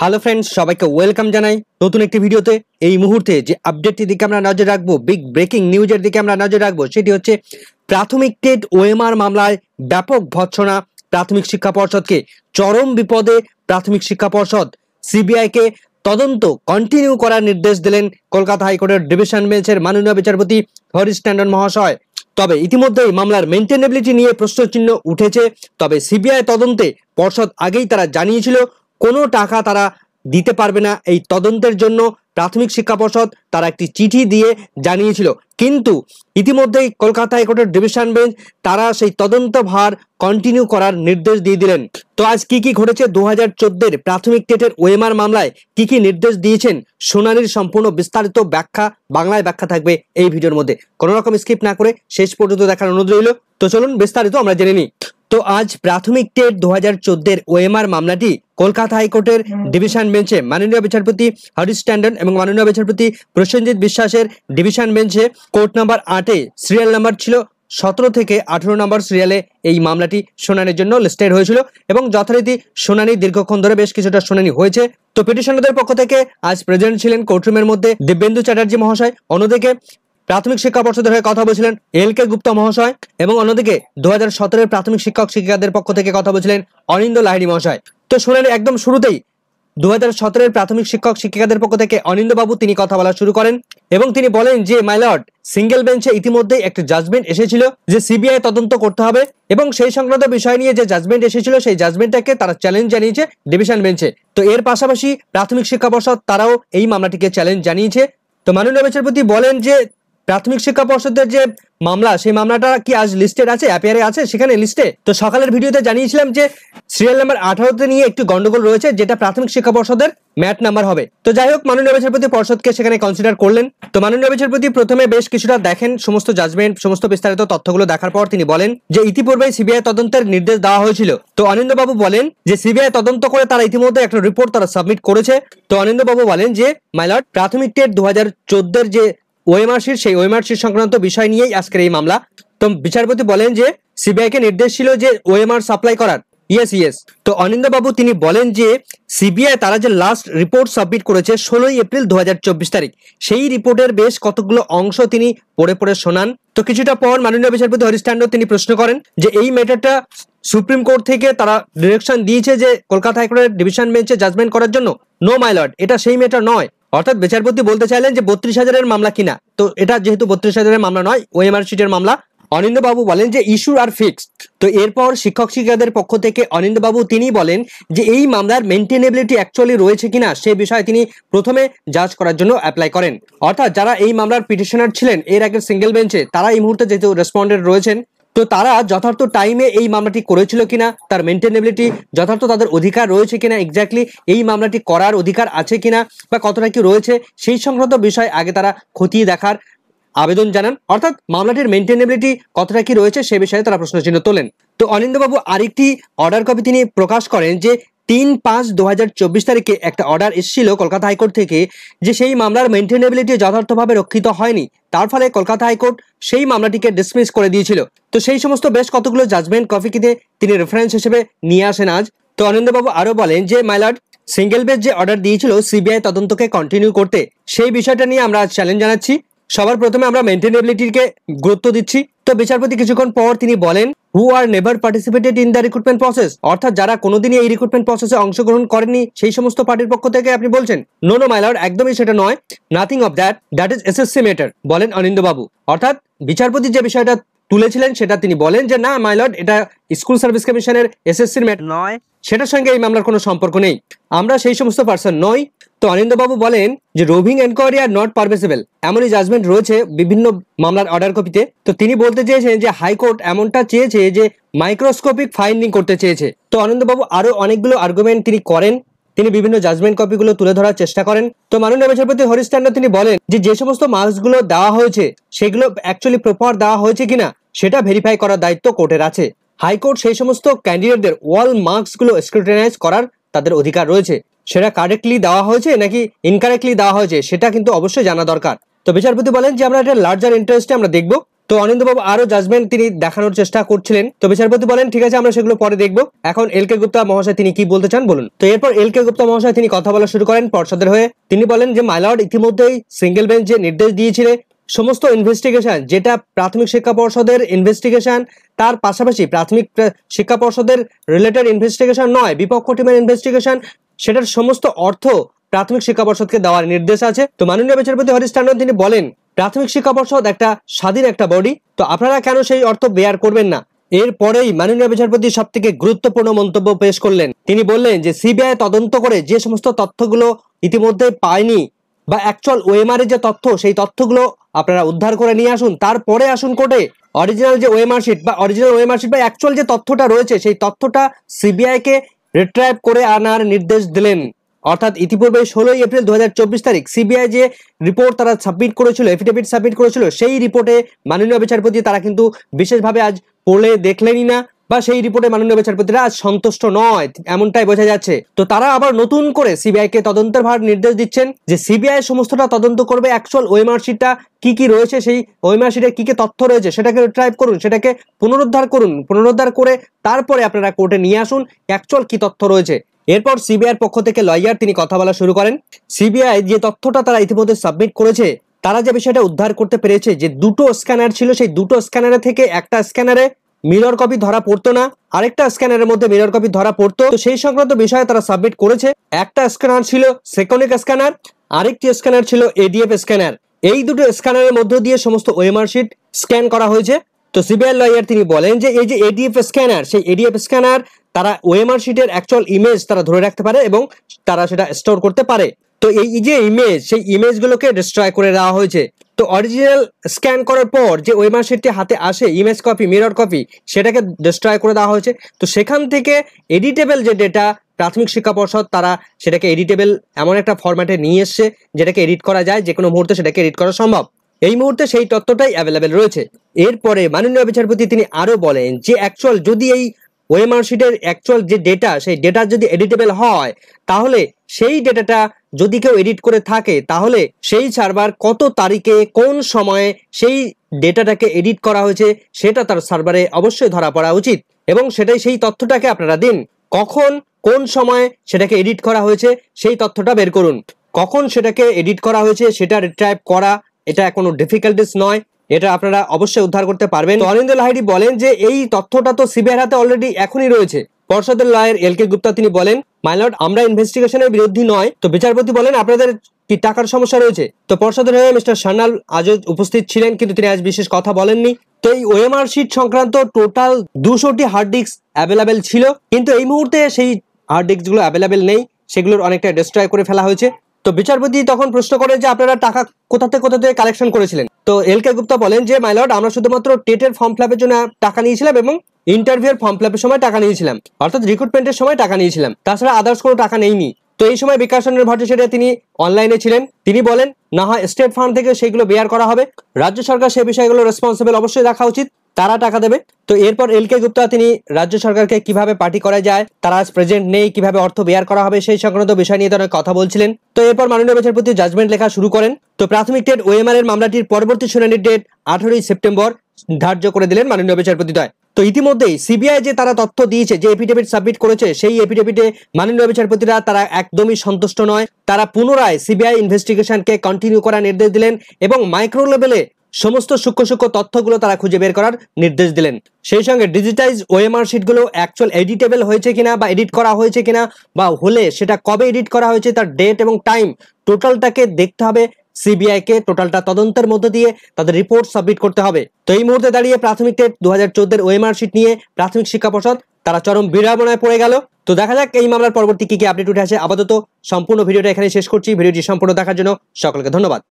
Hello friends, সবাইকে welcome জানাই নতুন একটি ভিডিওতে। এই মুহূর্তে যে আপডেটটির দিকে আমরা নজর রাখবো, বিগ ব্রেকিং নিউজের দিকে আমরা নজর রাখবো, সেটি হচ্ছে প্রাথমিক টেট ওএমআর মামলায় ব্যাপক ভৎসনা প্রাথমিক শিক্ষা পর্ষদকে। চরম বিপদে প্রাথমিক শিক্ষা পর্ষদ। সিবিআইকে তদন্ত কন্টিনিউ করার নির্দেশ দিলেন কলকাতা হাইকোর্টের ডিভিশন বেঞ্চের মাননীয় বিচারপতি হরিশ ট্যান্ডন মহাশয়। তবে ইতিমধ্যেই মামলার মেইনটেনেবিলিটি নিয়ে প্রশ্নচিহ্ন উঠেছে। তবে সিবিআই তদন্তে পর্ষদ আগেই তারা জানিয়েছিল কোনো টাকা তারা দিতে পারবে না এই তদন্তের জন্য। প্রাথমিক শিক্ষা পর্ষদ তারা একটি চিঠি দিয়ে জানিয়েছিল, কিন্তু ইতিমধ্যেই কলকাতা হাইকোর্টের ডিভিশন বেঞ্চ তারা সেই তদন্ত ভার কন্টিনিউ করার নির্দেশ দিয়ে দিলেন। তো আজ কি কি ঘটেছে 2014 প্রাথমিক টেটের ওএমআর মামলায়, কি কি নির্দেশ দিয়েছেন, শুনানির সম্পূর্ণ বিস্তারিত ব্যাখ্যা বাংলায় ব্যাখ্যা থাকবে এই ভিডিওর মধ্যে। কোনো রকম স্কিপ না করে শেষ পর্যন্ত দেখার অনুরোধ রইল। তো চলুন বিস্তারিত আমরা জেনে নিই। তো আজ প্রাথমিক টেট 2014 ওএমআর মামলাটি কলকাতা হাইকোর্টের ডিভিশন বেঞ্চে মাননীয় বিচারপতি হরিশ ট্যান্ডন এবং মাননীয় বিচারপতি প্রসেনজিৎ বিশ্বাসের ডিভিশন বেঞ্চে কোর্ট নাম্বার 8-এ সিরিয়াল নাম্বার ছিল 17 থেকে 18 নম্বর সিরিয়ালে এই মামলাটি শুনানির জন্য লিস্টেড হয়েছিল এবং যথারীতি শুনানি দীর্ঘক্ষণ ধরে বেশ কিছুটা শুনানি হয়েছে। তো পিটিশনারদের পক্ষ থেকে আজ প্রেজেন্ট ছিলেন কোর্টরুমের মধ্যে দিব্যেন্দু চ্যাটার্জি মহাশয়, অন্যদিকে প্রাথমিক শিক্ষা পর্ষদের হয়ে কথা বলছিলেন এল.কে. গুপ্তা মহাশয়, এবং অন্যদিকে 2017 প্রাথমিক শিক্ষক শিক্ষিকাদের পক্ষ থেকে কথা বলছিলেন অনিন্দ লাহিড়ী মহাশয়। তো শুনানি একদম শুরুতেই 2017 প্রাথমিক শিক্ষক শিক্ষিকাদের পক্ষ থেকে অনিন্দ বাবু তিনি কথা বলা শুরু করেন এবং তিনি বলেন যে মাই লর্ড, সিঙ্গেল বেঞ্চে ইতিমধ্যেই একটা জাজমেন্ট এসেছিল যে সিবিআই তদন্ত করতে হবে, এবং সেই সংক্রান্ত বিষয় নিয়ে যে জাজমেন্ট এসেছিল সেই জাজমেন্টটাকে তারা চ্যালেঞ্জ জানিয়েছে ডিভিশন বেঞ্চে। তো এর পাশাপাশি প্রাথমিক শিক্ষা পর্ষদ তারাও এই মামলাটিকে চ্যালেঞ্জ জানিয়েছে। তো মাননীয় বিচারপতি বলেন যে প্রাথমিক শিক্ষা পর্ষদের যে মামলা, সেই মামলাটা কি আজ লিস্টেড আছে, অ্যাপিয়ারে আছে সেখানে লিস্টে। তো সকালের ভিডিওতে জানিয়েছিলাম যে সিরিয়াল নাম্বার 18-তে নিয়ে একটু গন্ডগোল রয়েছে, যেটা প্রাথমিক শিক্ষা পর্ষদের ম্যাট নাম্বার হবে। তো যাই হোক, মাননীয় বিচারপতি পর্ষদকে সেখানে কনসিডার করলেন। তো মাননীয় বিচারপতি প্রথমে বেশ কিছুটা দেখেন সমস্ত জাজমেন্ট, সমস্ত বিস্তারিত তথ্যগুলো দেখার পর তিনি বলেন যে ইতিপূর্বে সিবিআই তদন্তের নির্দেশ দেওয়া হয়েছিল। তো অনিন্দ বাবু বলেন যে সিবিআই তদন্ত করে তারা ইতিমধ্যে একটা রিপোর্ট তারা সাবমিট করেছে। তো অনিন্দ বাবু বলেন যে মাই লর্ড, প্রাথমিক টেট 2014 যে ওএমআর শিট, সেই ওএমআর শিট সংক্রান্ত বিষয় নিয়েই আজকের এই মামলা। তো বিচারপতি বলেন যে সিবিআই কে নির্দেশ ছিল যে ওএমআর সাপ্লাই করার। ইয়েস। তো অনিন্দ বাবু তিনি বলেন যে সিবিআই তারা যে লাস্ট রিপোর্ট সাবমিট করেছে 16 এপ্রিল 2024 তারিখ, সেই রিপোর্টের বেশ কতগুলো অংশ তিনি পড়ে শোনান। তো কিছুটা পর মাননীয় বিচারপতি হরিশ ট্যান্ডন তিনি প্রশ্ন করেন যে এই ম্যাটারটা সুপ্রিম কোর্ট থেকে তারা ডিরেকশন দিয়েছে যে কলকাতা হাইকোর্টের ডিভিশন বেঞ্চে জাজমেন্ট করার জন্য। নো মাই লর্ড, এটা সেই ম্যাটার নয়। অর্থাৎ বিচারপতি বলতে চাইলেন যে 32,000-এর মামলা কিনা, তো এটা যেহেতু 32,000-এর মামলা নয়, ওএমআর শিটের মামলা। অনিন্দ বাবু বলেন যে ইস্যু আর ফিক্সড। তো এরপর শিক্ষক শিক্ষিকাদের পক্ষ থেকে অনিন্দ বাবু তিনি বলেন যে এই মামলার মেইনটেনেবিলিটি অ্যাকচুয়ালি রয়েছে কিনা সে বিষয়ে তিনি প্রথমে জাজ করার জন্য অ্যাপ্লাই করেন। অর্থাৎ যারা এই মামলার পিটিশনার ছিলেন এর আগে সিঙ্গেল বেঞ্চে, তারা এই মুহূর্তে যেহেতু রেসপন্ডেন্ট রয়েছেন, তো তারা যথার্থ টাইমে এই মামলাটি করেছিল কিনা, তার মেইনটেনেবিলিটি যথার্থ তাদের অধিকার রয়েছে কিনা, এক্স্যাক্টলি এই মামলাটি করার অধিকার আছে কিনা বা কতটা কি রয়েছে, সেই সংক্রান্ত বিষয় আগে তারা খতিয়ে দেখার আবেদন জানান। অর্থাৎ মামলাটির মেইনটেনেবিলিটি কতটা কি রয়েছে সে বিষয়ে তারা প্রশ্নচিহ্ন তোলেন। তো অনিন্দবাবু আরেকটি অর্ডার কপি তিনি প্রকাশ করেন যে 3/5/2024 তারিখে একটা অর্ডার এসেছিল কলকাতা হাইকোর্ট থেকে যে সেই মামলার মেইনটেনেবিলিটি যথার্থভাবে রক্ষিত হয়নি, তার ফলে কলকাতা হাইকোর্ট সেই মামলাটিকে ডিসমিস করে দিয়েছিল। তো সেই সমস্ত বেশ কতগুলো জাজমেন্ট কপিকে তিনি রেফারেন্স হিসেবে নিয়ে আসেন আজ। তো অনিন্দবাবু আরো বলেন যে মাই লর্ড, সিঙ্গেল বেঞ্চ যে অর্ডার দিয়েছিল সিবিআই তদন্তকে কন্টিনিউ করতে, সেই বিষয়টা নিয়ে আমরা আজ চ্যালেঞ্জ জানাচ্ছি। সবার প্রথমে আমরা মেইনটেনেবিলিটিকে গুরুত্ব দিচ্ছি। তো বিচারপতি কিছুক্ষণ পর তিনি বলেন who are never participated in the recruitment process, অর্থাৎ যারা কোনোদিনই এই রিক্রুটমেন্ট প্রসেসে অংশগ্রহণ করেননি সেই সমস্ত পার্টির পক্ষ থেকে আপনি বলছেন। নো মাই লর্ড, একদমই সেটা নয়। Nothing of that is SSC matter, বলেন অনিন্দ বাবু। অর্থাৎ বিচারপতি যে বিষয়টা তুলেছিলেন সেটা তিনি বলেন যে না মাই লর্ড, এটা স্কুল সার্ভিস কমিশনের এসএসসির ম্যাটার নয়, সেটার সঙ্গে এই মামলার কোনো সম্পর্ক নেই, আমরা সেই সমস্ত পার্সন নই। তো অনিন্দ বাবু বলেন যে roving enquiry are not permissible, এমনই জাজমেন্ট রয়েছে বিভিন্ন মামলার অর্ডার কপিতে। তো তিনি বলতে চেয়েছেন যে হাইকোর্ট এমনটা চেয়েছে যে মাইক্রোস্কোপিক ফাইন্ডিং করতে চেয়েছে। তো অনিন্দ বাবু আরো অনেকগুলো আর্গুমেন্ট তিনি করেন, তিনি বিভিন্ন জাজমেন্ট কপিগুলো তুলে ধরার চেষ্টা করেন। তো মাননীয় বিচারপতি হরিশ ট্যান্ডন তিনি বলেন যে সমস্ত মার্কসগুলো দেওয়া হয়েছে সেগুলো অ্যাকচুয়ালি প্রপার দেওয়া হয়েছে কিনা সেটা ভেরিফাই করার দায়িত্ব কোর্টের আছে। হাইকোর্ট সেই সমস্ত ক্যান্ডিডেটদের ওয়াল মার্কসগুলো স্ক্রুটিনাইজ করার তাদের অধিকার রয়েছে, সেটা কারেক্টলি দেওয়া হয়েছে নাকি ইনকারেক্টলি দেওয়া হয়েছে সেটা কিন্তু অবশ্যই জানা দরকার। তো বিচারপতি বলেন যে আমরা একটা লার্জার ইন্টারেস্টে আমরা দেখব তো অনিন্দ্যবাবু আরো জাজমেন্ট তিনি দেখানোর চেষ্টা করছিলেন। তো বিচারপতি বলেন ঠিক আছে, আমরা সেগুলো পরে দেখবো, এখন এল কে গুপ্তা মহাশয় তিনি কি বলতে চান বলুন। তো এরপর এল কে গুপ্তা মহাশয় তিনি কথা বলা শুরু করেন পর্ষদের হয়ে। তিনি বলেন যে মাইলর্ড ইতিমধ্যেই সিঙ্গেল বেঞ্চ যে নির্দেশ দিয়েছিলেন সমস্ত ইনভেস্টিগেশন, যেটা প্রাথমিক শিক্ষা পর্ষদের ইনভেস্টিগেশন, তার পাশাপাশি প্রাথমিক শিক্ষা পর্ষদের রিলেটেড ইনভেস্টিগেশন নয়, বিপক্ষ টিমের ইনভেস্টিগেশন, সেটার সমস্ত অর্থ প্রাথমিক শিক্ষা পর্ষদকে দেওয়ার নির্দেশ আছে। তো মাননীয় বিচারপতি হরিশ টান্ডন তিনি বলেন প্রাথমিক শিক্ষা পর্ষদ একটা স্বাধীন একটা বডি, তো আপনারা কেন সেই অর্থ বেয়ার করবেন না। এরপরেই মাননীয় বিচারপতি সব থেকে গুরুত্বপূর্ণ মন্তব্য পেশ করলেন। তিনি বললেন যে সিবিআই তদন্ত করে যে সমস্ত তথ্যগুলো ইতিমধ্যে পায়নি বা অ্যাকচুয়াল ওএমআর এর যে তথ্য, সেই তথ্যগুলো আপনারা উদ্ধার করে নিয়ে আসুন, তারপরে আসুন কোর্টে অরিজিনাল যে ওএমআর শিট বা অ্যাকচুয়াল যে তথ্যটা রয়েছে সেই তথ্যটা সিবিআই কে রিট্রাইভ করে আনার নির্দেশ দিলেন। অর্থাৎ ইতিপূর্বে 16 এপ্রিল 2024 তারিখ সিবিআই যে রিপোর্ট তারা সাবমিট করেছিল, এফিডেভিট সাবমিট করেছিল, সেই রিপোর্টে মাননীয় বিচারপতি তারা কিন্তু বিশেষভাবে আজ পড়ে দেখলেনই না, বা সেই রিপোর্টে মাননীয় বিচারপতিরা আজ সন্তুষ্ট নয়, এমনটাই বোঝা যাচ্ছে। তো তারা আবার নতুন করে সিবিআই কে তদন্তের ভার নির্দেশ দিচ্ছেন যে সিবিআই সমস্তটা তদন্ত করবে, অ্যাকচুয়াল ওএমআর শিটটা কি কি রয়েছে, সেই ওএমআর শিটে কি কি তথ্য রয়েছে সেটাকে রিট্রাইভ করুন, সেটাকে পুনরুদ্ধার করে তারপরে আপনারা কোর্টে নিয়ে আসুন অ্যাকচুয়াল কি তথ্য রয়েছে। এরপর সিবিআই পক্ষ থেকে লয়ার তিনি কথা বলা শুরু করেন। সিবিআই যে তথ্যটা তারা ইতিমধ্যে সাবমিট করেছে, তারা যে বিষয়টা উদ্ধার করতে পেরেছে যে দুটো স্ক্যানার ছিল, সেই দুটো স্ক্যানারে থেকে একটা স্ক্যানারে মিরর কপি ধরা পড়তো না, আরেকটা স্ক্যানারের মধ্যে মিরর কপি ধরা পড়তো। তো সেই সংক্রান্ত বিষয়ে তারা সাবমিট করেছে। একটা স্ক্যানার ছিল সেকনিক স্ক্যানার, আরেকটি স্ক্যানার ছিল এডিএফ স্ক্যানার। এই দুটো স্ক্যানারের মধ্য দিয়ে সমস্ত ওএমআর শিট স্ক্যান করা হয়েছে। তো সিবিআই লয়ার তিনি বলেন যে এই যে এডিএফ স্ক্যানার, সেই এডিএফ স্ক্যানার তারা ওএমআর শিটের অ্যাকচুয়াল ইমেজ তারা ধরে রাখতে পারে এবং তারা সেটা স্টোর করতে পারে। তো এই যে ইমেজ, সেই ইমেজগুলোকে ডিস্ট্রয় করে দেওয়া হয়েছে। তো অরিজিনাল স্ক্যান করার পর যে ওএমআর শিটটি হাতে আসে, ইমেজ কপি, মিরর কপি, সেটাকে ডিস্ট্রয় করে দেওয়া হয়েছে। তো সেখান থেকে এডিটেবল যে ডেটা, প্রাথমিক শিক্ষা পর্ষদ তারা সেটাকে এডিটেবল এমন একটা ফরম্যাটে নিয়ে এসছে যেটাকে এডিট করা যায়, যে কোনো মুহূর্তে সেটাকে এডিট করা সম্ভব। এই মুহূর্তে সেই তথ্যটাই অ্যাভেলেবেল রয়েছে। এরপরে মাননীয় বিচারপতি তিনি আরো বলেন যে অ্যাকচুয়াল যদি এই ওএমআর শিটের অ্যাকচুয়াল যে ডেটা, সেই ডেটা যদি এডিটেবল হয়, তাহলে সেই ডেটাটা যদি কেউ এডিট করে থাকে, তাহলে সেই সার্ভার কত তারিখে কোন সময়ে সেই ডেটাটাকে এডিট করা হয়েছে সেটা তার সার্ভারে অবশ্যই ধরা পড়া উচিত, এবং সেটাই সেই তথ্যটাকে আপনারা দিন। কখন কোন সময়ে সেটাকে এডিট করা হয়েছে সেই তথ্যটা বের করুন। কখন সেটাকে এডিট করা হয়েছে সেটা রিট্রাইভ করা, এটা কোনো ডিফিকাল্টিস নয়, এটা আপনারা অবশ্যই উদ্ধার করতে পারবেন। অরিন্দম লাহিড়ী বলেন যে এই তথ্যটা তো সিবিআই হাতে অলরেডি এখনই রয়েছে। পর্ষদের লয়ার এল কে গুপ্তা তিনি বলেন মাইলর্ড আমরা ইনভেস্টিগেশনের বিরোধী নয়। তো বিচারপতি বলেন আপনাদের কি টাকার সমস্যা রয়েছে? তো পর্ষদের হয়ে মিস্টার সান্যাল আজও উপস্থিত ছিলেন, কিন্তু তিনি আজ বিশেষ কথা বলেননি। তো এই ওএমআর শিট সংক্রান্ত টোটাল 200টি হার্ড ডিস্ক অ্যাভেলেবেল ছিল, কিন্তু এই মুহূর্তে সেই হার্ড ডিস্কগুলো অ্যাভেলেবেল নেই, সেগুলোর অনেকটা ডিস্ট্রয় করে ফেলা হয়েছে। তো বিচারপতি তখন প্রশ্ন করেন যে আপনারা টাকা কোথা থেকে কালেকশন করেছিলেন? তো এল কে গুপ্তা বলেন যে মাইলর্ড আমরা শুধুমাত্র টেটের ফর্ম ফিল আপের জন্য টাকা নিয়েছিলাম এবং ইন্টারভিউর ফর্ম ফিল আপের সময় টাকা নিয়েছিলাম, অর্থাৎ রিক্রুটমেন্টের সময় টাকা নিয়েছিলাম, তাছাড়া আদার্স কোনো টাকা নেইনি। তো এই সময় বিকাশ চন্দ্র ভট্টাচার্য তিনি অনলাইনে ছিলেন, তিনি বলেন না হয় স্টেট ফান্ড থেকে সেগুলো বেয়ার করা হবে, রাজ্য সরকার সেই বিষয়গুলো রেসপন্সিবল অবশ্যই রাখা উচিত, তারা টাকা দেবে। তো এরপর এল কে গুপ্তা তিনি রাজ্য সরকারকে কিভাবে পার্টি করা যায়, তারা আজ প্রেজেন্ট নেই, কিভাবে অর্থ বেয়ার করা হবে সেই সংক্রান্ত বিষয় নিয়ে তারা কথা বলছিলেন। তো এরপর মাননীয় বিচারপতি জাজমেন্ট লেখা শুরু করেন। তো প্রাথমিক টেট ওএমআর এর মামলাটির পরবর্তী শুনানির ডেট 18 সেপ্টেম্বর ধার্য করে দিলেন মাননীয় বিচারপতি দ্বয়। তো ইতিমধ্যেই সিবিআই যে তারা তথ্য দিয়েছে, যে এফিডেভিট সাবমিট করেছে, সেই এফিডেভিটে মাননীয় বিচারপতিরা তারা একদমই সন্তুষ্ট নয়। তারা পুনরায় সিবিআই ইনভেস্টিগেশনকে কন্টিনিউ করার নির্দেশ দিলেন এবং মাইক্রো লেভেলে সমস্ত সূক্ষ্ম তথ্যগুলো তারা খুঁজে বের করার নির্দেশ দিলেন। সেই সঙ্গে ডিজিটাইজ ওএমআর শিটগুলো অ্যাকচুয়াল এডিটেবল হয়েছে কিনা বা এডিট করা হয়েছে কিনা, বা হলে সেটা কবে এডিট করা হয়েছে তার ডেট এবং টাইম টোটালটাকে দেখতে হবে সিবিআই কে, টোটালটা তদন্তের মধ্যে দিয়ে তাদের রিপোর্ট সাবমিট করতে হবে। তো এই মুহূর্তে দাঁড়িয়ে প্রাথমিক টেট 2014 ওএমআর শিট নিয়ে প্রাথমিক শিক্ষা পর্ষদ তারা চরম বিড়ম্বনায় পড়ে গেল। তো দেখা যাক এই মামলার পরবর্তী কি আপডেট উঠে আসে। আপাতত সম্পূর্ণ ভিডিওটা এখানে শেষ করছি। ভিডিওটি সম্পূর্ণ দেখার জন্য সকলকে ধন্যবাদ।